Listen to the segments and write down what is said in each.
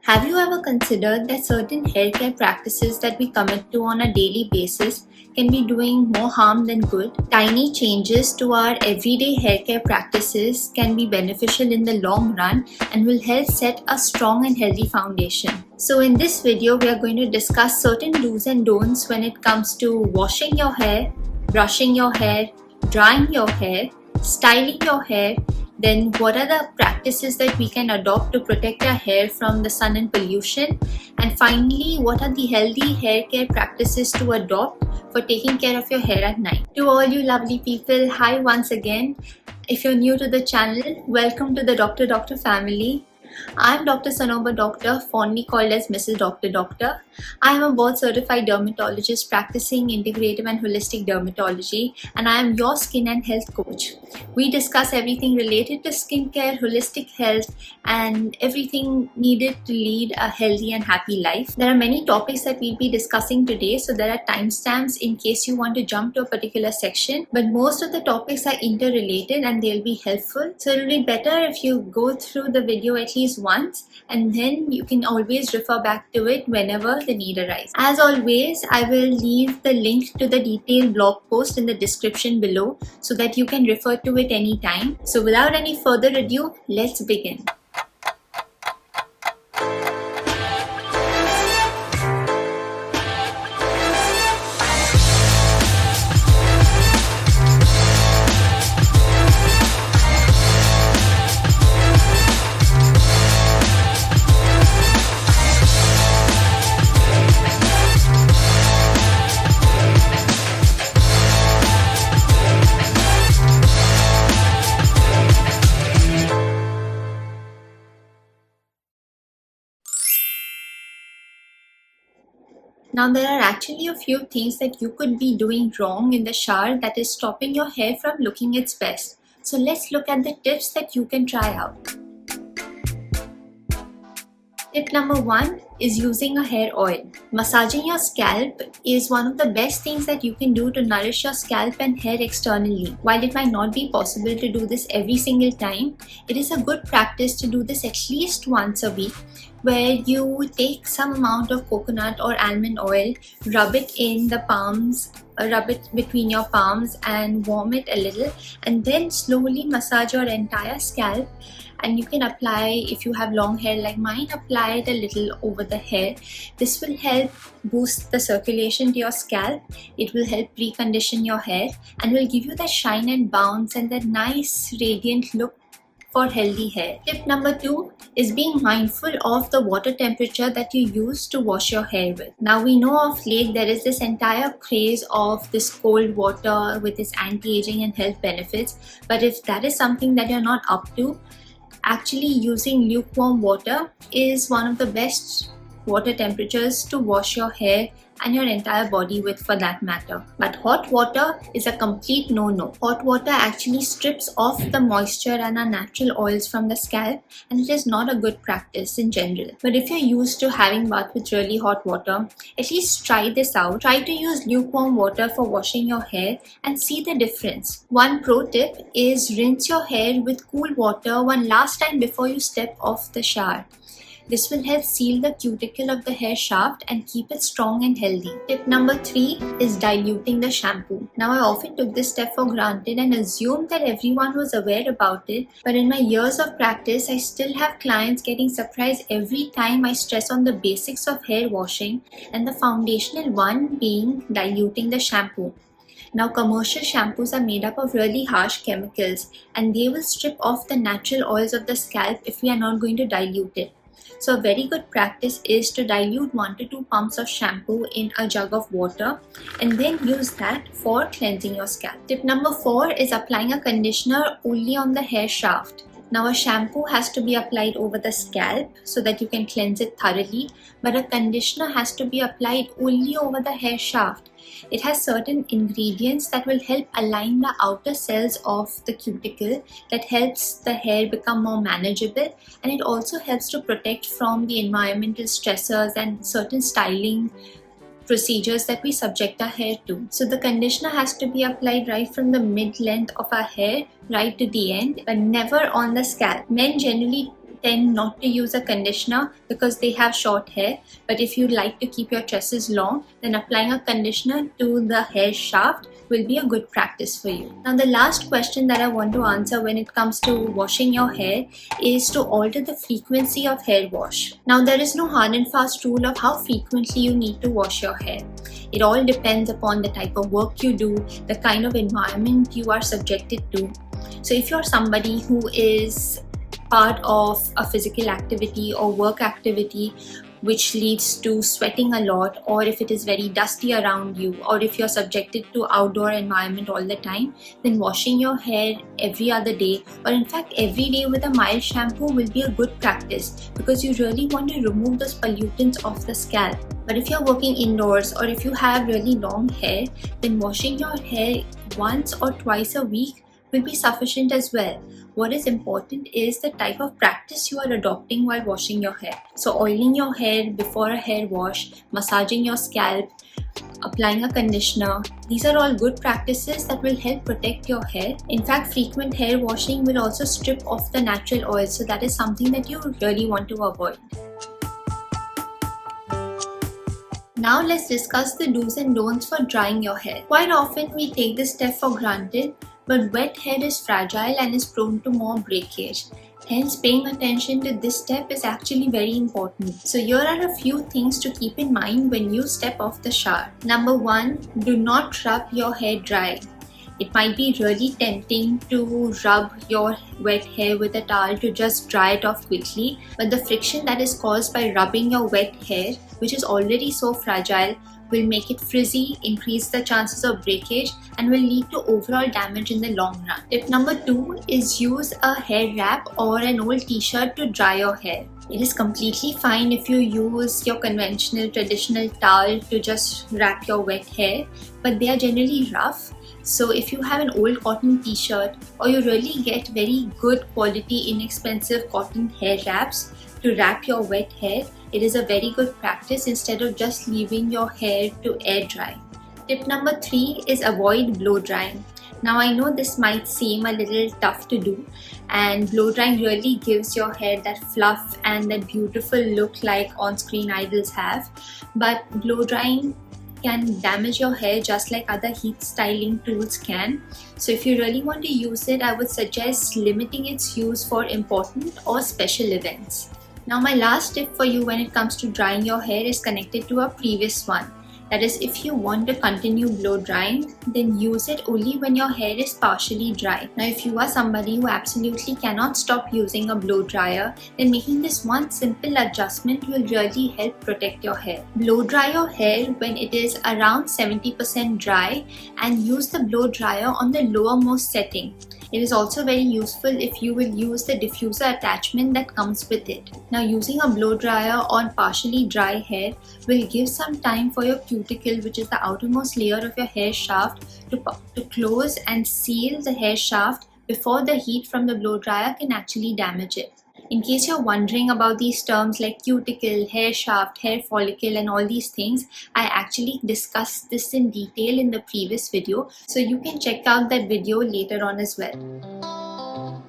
Have you ever considered that certain hair care practices that we commit to on a daily basis can be doing more harm than good? Tiny changes to our everyday hair care practices can be beneficial in the long run and will help set a strong and healthy foundation. So in this video, we are going to discuss certain do's and don'ts when it comes to washing your hair, brushing your hair, drying your hair, styling your hair. Then what are the practices that we can adopt to protect our hair from the sun and pollution? And finally, what are the healthy hair care practices to adopt for taking care of your hair at night? To all you lovely people, hi once again. If you're new to the channel, welcome to the Doctor family. I'm Dr. Sanober Doctor, fondly called as Mrs. Doctor. I am a board certified dermatologist practicing integrative and holistic dermatology, and I am your skin and health coach. We discuss everything related to skincare, holistic health, and everything needed to lead a healthy and happy life. There are many topics that we'll be discussing today, so there are timestamps in case you want to jump to a particular section, but most of the topics are interrelated and they'll be helpful. So it'll be better if you go through the video at least once, and then you can always refer back to it whenever the need arises. As always, I will leave the link to the detailed blog post in the description below so that you can refer to it anytime. So without any further ado, let's begin. Now there are actually a few things that you could be doing wrong in the shower that is stopping your hair from looking its best. So let's look at the tips that you can try out. Tip number 1 is using a hair oil. Massaging your scalp is one of the best things that you can do to nourish your scalp and hair externally. While it might not be possible to do this every single time, it is a good practice to do this at least once a week, where you take some amount of coconut or almond oil, rub it in the palms, rub it between your palms and warm it a little, and then slowly massage your entire scalp. And you can apply, if you have long hair like mine, apply it a little over the hair. This will help boost the circulation to your scalp. It will help recondition your hair and will give you the shine and bounce and that nice radiant look for healthy hair. Tip number 2 is being mindful of the water temperature that you use to wash your hair with. Now we know of late there is this entire craze of this cold water with its anti-aging and health benefits, but if that is something that you're not up to, actually using lukewarm water is one of the best water temperatures to wash your hair and your entire body with, for that matter. But hot water is a complete no-no. Hot water actually strips off the moisture and our natural oils from the scalp, and it is not a good practice in general. But if you're used to having bath with really hot water, at least try this out. Try to use lukewarm water for washing your hair and see the difference. One pro tip is rinse your hair with cool water one last time before you step off the shower. This will help seal the cuticle of the hair shaft and keep it strong and healthy. Tip number 3 is diluting the shampoo. Now I often took this step for granted and assumed that everyone was aware about it, but in my years of practice, I still have clients getting surprised every time I stress on the basics of hair washing, and the foundational one being diluting the shampoo. Now commercial shampoos are made up of really harsh chemicals and they will strip off the natural oils of the scalp if we are not going to dilute it. So a very good practice is to dilute 1 to 2 pumps of shampoo in a jug of water and then use that for cleansing your scalp. Tip number 4 is applying a conditioner only on the hair shaft. Now a shampoo has to be applied over the scalp so that you can cleanse it thoroughly, but a conditioner has to be applied only over the hair shaft. It has certain ingredients that will help align the outer cells of the cuticle, that helps the hair become more manageable, and it also helps to protect from the environmental stressors and certain styling procedures that we subject our hair to. So the conditioner has to be applied right from the mid length of our hair right to the end, but never on the scalp. Men generally tend not to use a conditioner because they have short hair. But if you like to keep your tresses long, then applying a conditioner to the hair shaft will be a good practice for you. Now the last question that I want to answer when it comes to washing your hair is to alter the frequency of hair wash. Now there is no hard and fast rule of how frequently you need to wash your hair. It all depends upon the type of work you do, the kind of environment you are subjected to. So if you're somebody who is part of a physical activity or work activity which leads to sweating a lot, or if it is very dusty around you, or if you're subjected to outdoor environment all the time, then washing your hair every other day, or in fact every day with a mild shampoo, will be a good practice because you really want to remove those pollutants off the scalp. But if you're working indoors or if you have really long hair, then washing your hair once or twice a week will be sufficient as well. What is important is the type of practice you are adopting while washing your hair. So oiling your hair before a hair wash, massaging your scalp, applying a conditioner, these are all good practices that will help protect your hair. In fact, frequent hair washing will also strip off the natural oil, so that is something that you really want to avoid. Now let's discuss the do's and don'ts for drying your hair. Quite often we take this step for granted, but wet hair is fragile and is prone to more breakage. Hence, paying attention to this step is actually very important. So here are a few things to keep in mind when you step off the shower. Number 1, do not rub your hair dry. It might be really tempting to rub your wet hair with a towel to just dry it off quickly, but the friction that is caused by rubbing your wet hair, which is already so fragile, will make it frizzy, increase the chances of breakage, and will lead to overall damage in the long run. Tip number 2 is use a hair wrap or an old t-shirt to dry your hair. It is completely fine if you use your conventional traditional towel to just wrap your wet hair, but they are generally rough. So if you have an old cotton t-shirt, or you really get very good quality inexpensive cotton hair wraps to wrap your wet hair, it is a very good practice instead of just leaving your hair to air dry. Tip number 3 is avoid blow drying. Now I know this might seem a little tough to do, and blow drying really gives your hair that fluff and that beautiful look like on-screen idols have, but blow drying can damage your hair just like other heat styling tools can. So if you really want to use it, I would suggest limiting its use for important or special events. Now my last tip for you when it comes to drying your hair is connected to a previous one. That is, if you want to continue blow drying, then use it only when your hair is partially dry. Now if you are somebody who absolutely cannot stop using a blow dryer, then making this one simple adjustment will really help protect your hair. Blow dry your hair when it is around 70% dry and use the blow dryer on the lowermost setting. It is also very useful if you will use the diffuser attachment that comes with it. Now using a blow dryer on partially dry hair will give some time for your cuticle, which is the outermost layer of your hair shaft, to close and seal the hair shaft before the heat from the blow dryer can actually damage it. In case you're wondering about these terms like cuticle, hair shaft, hair follicle and all these things, I actually discussed this in detail in the previous video, so you can check out that video later on as well.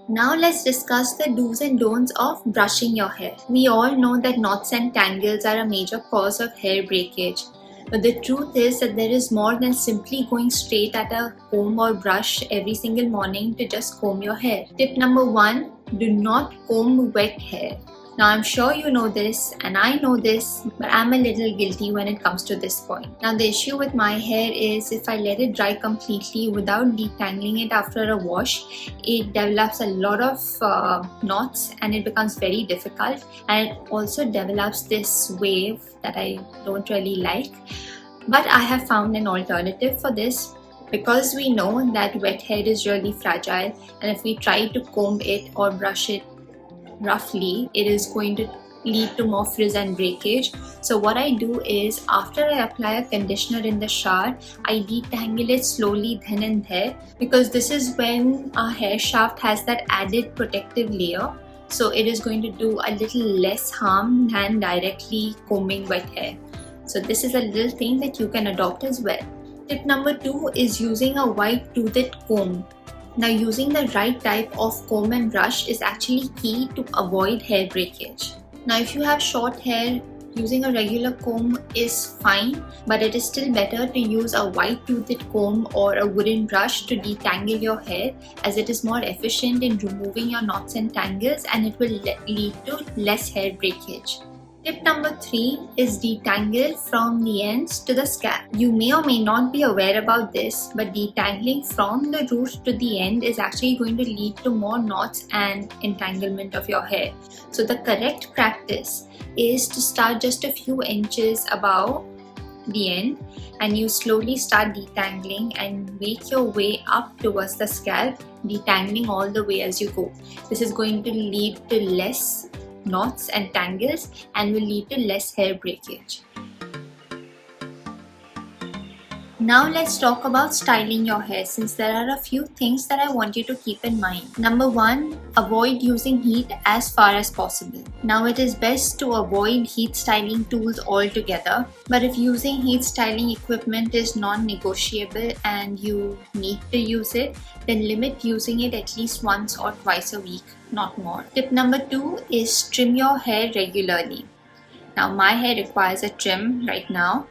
Now let's discuss the do's and don'ts of brushing your hair. We all know that knots and tangles are a major cause of hair breakage. But the truth is that there is more than simply going straight at a comb or brush every single morning to just comb your hair. Tip number 1, do not comb wet hair. Now I'm sure you know this and I know this, but I'm a little guilty when it comes to this point. Now the issue with my hair is if I let it dry completely without detangling it after a wash, it develops a lot of knots and it becomes very difficult, and it also develops this wave that I don't really like. But I have found an alternative for this. Because we know that wet hair is really fragile, and if we try to comb it or brush it roughly, it is going to lead to more frizz and breakage. So what I do is, after I apply a conditioner in the shower, I detangle it slowly then and there, because this is when our hair shaft has that added protective layer. So it is going to do a little less harm than directly combing wet hair. So this is a little thing that you can adopt as well. Tip number 2 is using a white toothed comb. Now, using the right type of comb and brush is actually key to avoid hair breakage. Now, if you have short hair, using a regular comb is fine, but it is still better to use a white-toothed comb or a wooden brush to detangle your hair, as it is more efficient in removing your knots and tangles, and it will lead to less hair breakage. Tip number 3 is detangle from the ends to the scalp. You may or may not be aware about this, but detangling from the root to the end is actually going to lead to more knots and entanglement of your hair. So the correct practice is to start just a few inches above the end, and you slowly start detangling and make your way up towards the scalp, detangling all the way as you go. This is going to lead to less knots and tangles and will lead to less hair breakage. Now let's talk about styling your hair, since there are a few things that I want you to keep in mind. Number 1, avoid using heat as far as possible. Now it is best to avoid heat styling tools altogether, but if using heat styling equipment is non-negotiable and you need to use it, then limit using it at least once or twice a week, not more. Tip number 2 is trim your hair regularly. Now my hair requires a trim right now,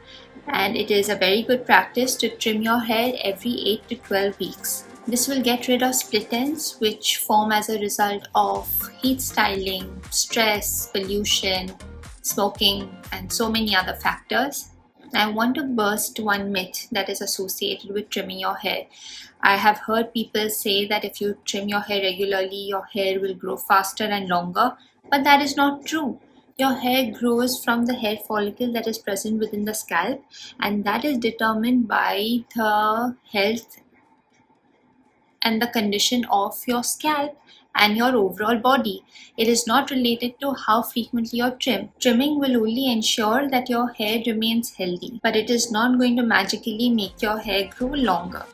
and it is a very good practice to trim your hair every 8 to 12 weeks. This will get rid of split ends, which form as a result of heat styling, stress, pollution, smoking, and so many other factors. I want to burst one myth that is associated with trimming your hair. I have heard people say that if you trim your hair regularly, your hair will grow faster and longer, but that is not true. Your hair grows from the hair follicle that is present within the scalp, and that is determined by the health and the condition of your scalp and your overall body. It is not related to how frequently you trim. Trimming will only ensure that your hair remains healthy, but it is not going to magically make your hair grow longer.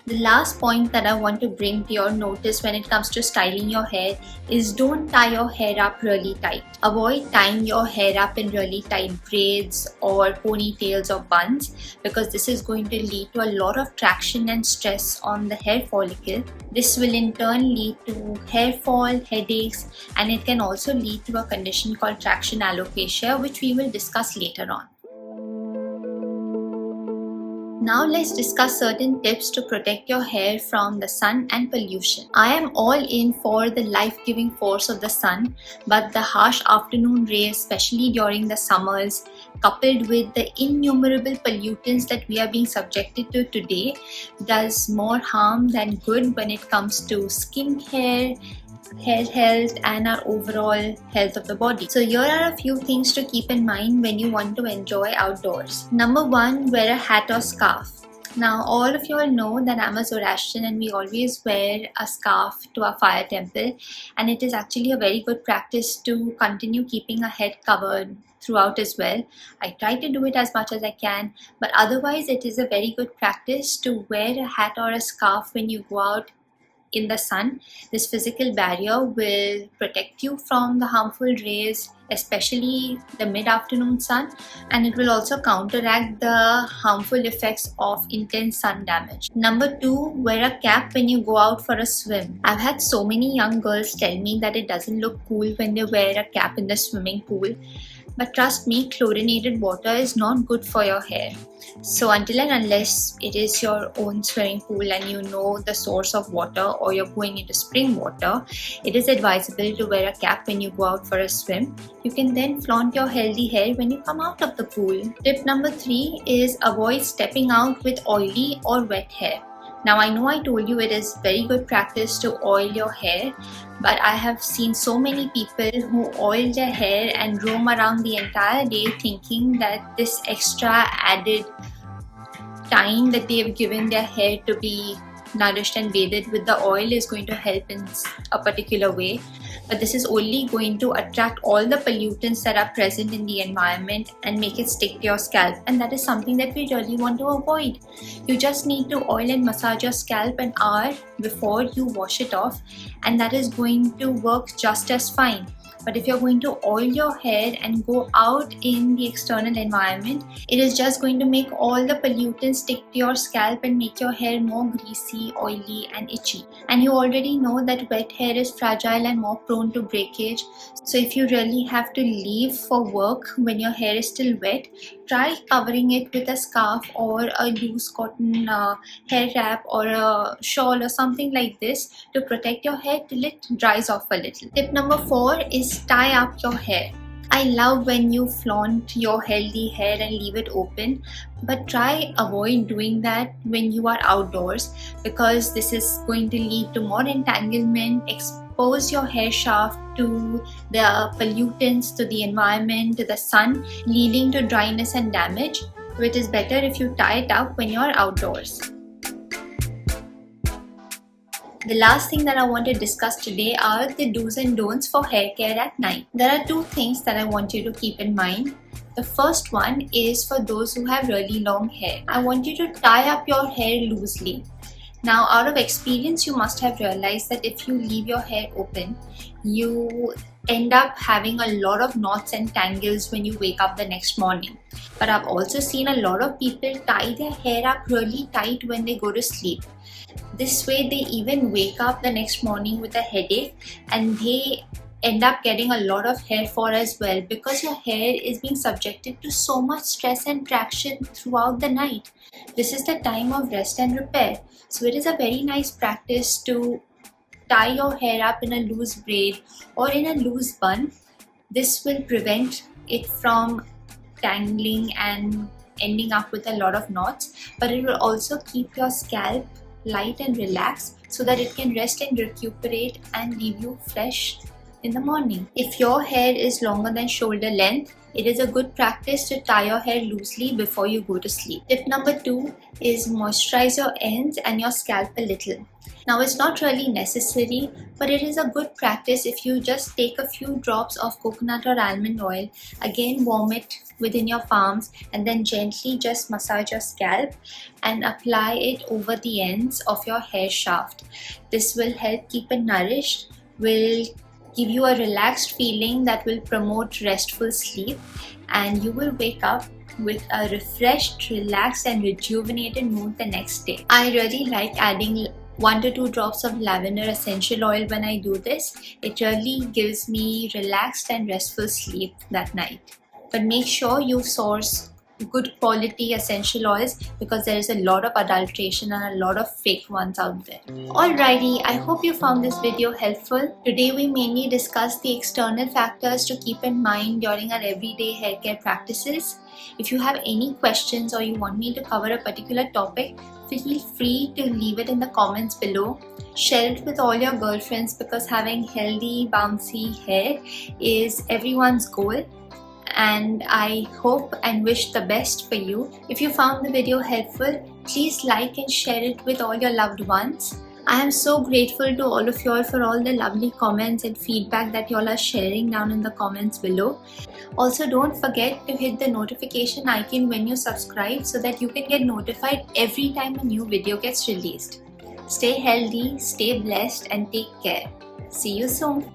The last point that I want to bring to your notice when it comes to styling your hair is don't tie your hair up really tight. Avoid tying your hair up in really tight braids or ponytails or buns, because this is going to lead to a lot of traction and stress on the hair follicle. This will in turn lead to hair fall, headaches, and it can also lead to a condition called traction alopecia, which we will discuss later on. Now let's discuss certain tips to protect your hair from the sun and pollution. I am all in for the life-giving force of the sun, but the harsh afternoon rays, especially during the summers, coupled with the innumerable pollutants that we are being subjected to today, does more harm than good when it comes to skin care, hair health, and our overall health of the body. So here are a few things to keep in mind when you want to enjoy outdoors. Number 1, wear a hat or scarf. Now all of you all know that I'm a Zoroastrian and we always wear a scarf to our fire temple, and it is actually a very good practice to continue keeping our head covered throughout as well. I try to do it as much as I can, but otherwise it is a very good practice to wear a hat or a scarf when you go out in the sun. This physical barrier will protect you from the harmful rays, especially the mid-afternoon sun, and it will also counteract the harmful effects of intense sun damage. Number 2, wear a cap when you go out for a swim. I've had so many young girls tell me that it doesn't look cool when they wear a cap in the swimming pool. But trust me, chlorinated water is not good for your hair. So until and unless it is your own swimming pool and you know the source of water, or you're going into spring water, it is advisable to wear a cap when you go out for a swim. You can then flaunt your healthy hair when you come out of the pool. Tip number 3 is avoid stepping out with oily or wet hair. Now I know I told you it is very good practice to oil your hair, but I have seen so many people who oil their hair and roam around the entire day thinking that this extra added time that they have given their hair to be nourished and bathed with the oil is going to help in a particular way. But this is only going to attract all the pollutants that are present in the environment and make it stick to your scalp, and that is something that we really want to avoid. You just need to oil and massage your scalp an hour before you wash it off, and that is going to work just as fine. But if you're going to oil your hair and go out in the external environment, it is just going to make all the pollutants stick to your scalp and make your hair more greasy, oily and itchy. And you already know that wet hair is fragile and more prone to breakage. So if you really have to leave for work when your hair is still wet, try covering it with a scarf or a loose cotton hair wrap or a shawl or something like this to protect your hair till it dries off a little. Tip number 4 is tie up your hair. I love when you flaunt your healthy hair and leave it open, but try avoid doing that when you are outdoors, because this is going to lead to more entanglement, expose your hair shaft to the pollutants, to the environment, to the sun, leading to dryness and damage. So it is better if you tie it up when you are outdoors. The last thing that I want to discuss today are the do's and don'ts for hair care at night. There are 2 things that I want you to keep in mind. The first one is for those who have really long hair. I want you to tie up your hair loosely. Now, out of experience, you must have realized that if you leave your hair open, you end up having a lot of knots and tangles when you wake up the next morning. But I've also seen a lot of people tie their hair up really tight when they go to sleep. This way they even wake up the next morning with a headache, and they end up getting a lot of hair fall as well, because your hair is being subjected to so much stress and traction throughout the night. This is the time of rest and repair. So it is a very nice practice to tie your hair up in a loose braid or in a loose bun. This will prevent it from tangling and ending up with a lot of knots, but it will also keep your scalp light and relaxed so that it can rest and recuperate and leave you fresh in the morning. If your hair is longer than shoulder length, it is a good practice to tie your hair loosely before you go to sleep. Tip number 2 is moisturize your ends and your scalp a little. Now, it's not really necessary, but it is a good practice if you just take a few drops of coconut or almond oil, again warm it within your palms, and then gently just massage your scalp and apply it over the ends of your hair shaft. This will help keep it nourished, will give you a relaxed feeling that will promote restful sleep, and you will wake up with a refreshed, relaxed and rejuvenated mood the next day. I really like adding 1 to 2 drops of lavender essential oil when I do this. It really gives me relaxed and restful sleep that night. But make sure you source good quality essential oils, because there is a lot of adulteration and a lot of fake ones out there. Alrighty, I hope you found this video helpful. Today we mainly discussed the external factors to keep in mind during our everyday hair care practices. If you have any questions or you want me to cover a particular topic, feel free to leave it in the comments below. Share it with all your girlfriends, because having healthy, bouncy hair is everyone's goal. And I hope and wish the best for you. If you found the video helpful, please like and share it with all your loved ones. I am so grateful to all of you all for all the lovely comments and feedback that you all are sharing down in the comments below. Also, don't forget to hit the notification icon when you subscribe so that you can get notified every time a new video gets released. Stay healthy, stay blessed and take care. See you soon.